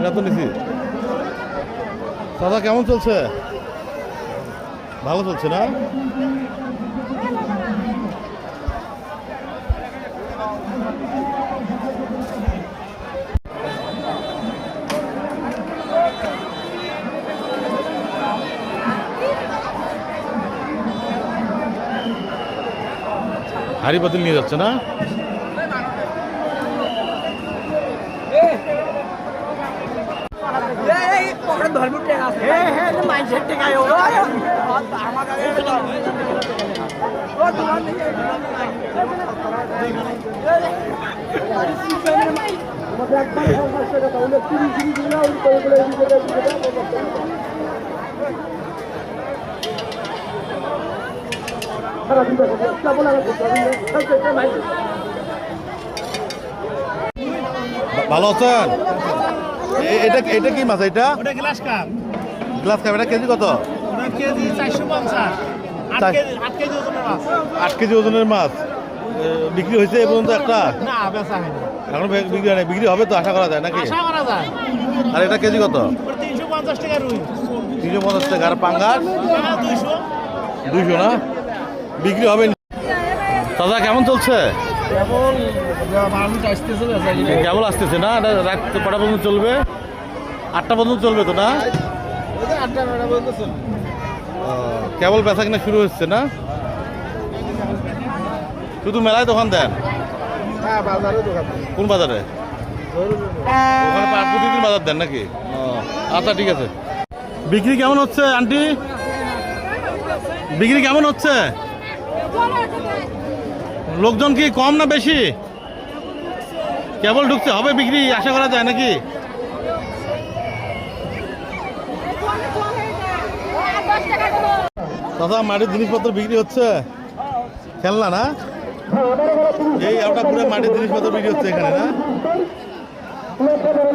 এটা তো নিছি। দাদা কেমন চলছে? ভালো চলছে না? হাড়ি পাতিল নিয়ে যাচ্ছে না? ভালো আছেন? এটা এটা কি মাছ? এটা গ্লাস কাপ। গ্লাস কাপ এটা কেজি কত? কেজি 450। 8 কেজি ওজনের মাছ বিক্রি হয়েছে এ পর্যন্ত একটা? না, বেচা হয়নি এখন বিক্রি হয় না। বিক্রি হবে তো আশা করা যায় নাকি? আশা করা যায়। আর এটা কেজি কত? 350 টাকা রুই। 350 টাকা। আর পাঙ্গাস 200 না? বিক্রি হবে। দাদা কেমন চলছে? কেবল আসতেছে না? রাত কটা পর্যন্ত চলবে? 8টা পর্যন্ত চলবে তো না? কেবল বেচা কিনা শুরু হচ্ছে না? শুধু মেলায় দোকান দেন? কোন বাজারে? ওখানে প্রতিদিন বাজার দেন নাকি? আচ্ছা ঠিক আছে। বিক্রি কেমন হচ্ছে আন্টি? বিক্রি কেমন হচ্ছে? লোকজন কি কম না বেশি? কেবল ঢুকছে, হবে বিক্রি আশা করা যায় নাকি? দাদা মাটির জিনিসপত্র বিক্রি হচ্ছে? খেলনা না? এই ওটা পুরো মাটির জিনিসপত্র বিক্রি হচ্ছে এখানে না?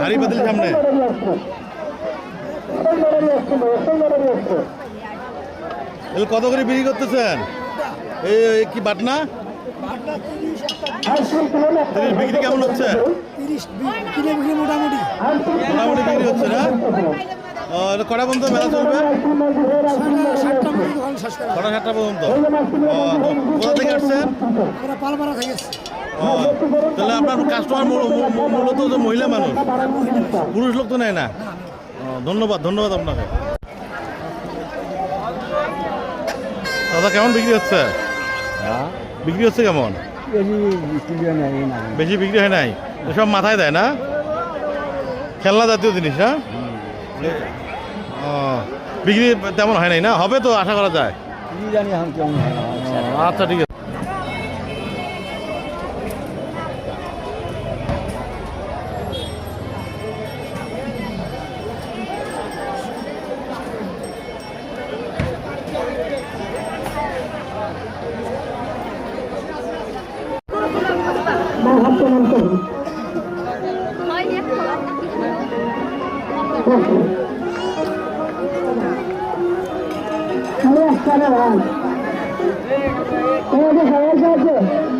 হাড়ি পাতিল সামনে। কত করে বিক্রি করতেছেন? এই কি বাটনা? বিক্রি কেমন হচ্ছে? মোটামুটি বিক্রি হচ্ছে না? কটা পর্যন্ত মেলা চলবে? 7টা পর্যন্ত। কোথা থেকে আসছেন? তাহলে আপনার কাস্টমার মূলত মহিলা মানুষ, পুরুষ লোক তো নেয় না? ধন্যবাদ ধন্যবাদ আপনাকে। দাদা কেমন বিক্রি হচ্ছে? বিক্রি হচ্ছে কেমন? বেশি বিক্রি হয় নাই? সব মাথায় দেয় না? খেলনা জাতীয় জিনিস না? বিক্রি তেমন হয় নাই না? হবে তো আশা করা যায়? আচ্ছা ঠিক আছে। Olha, cara, olha. Olha, olha, olha.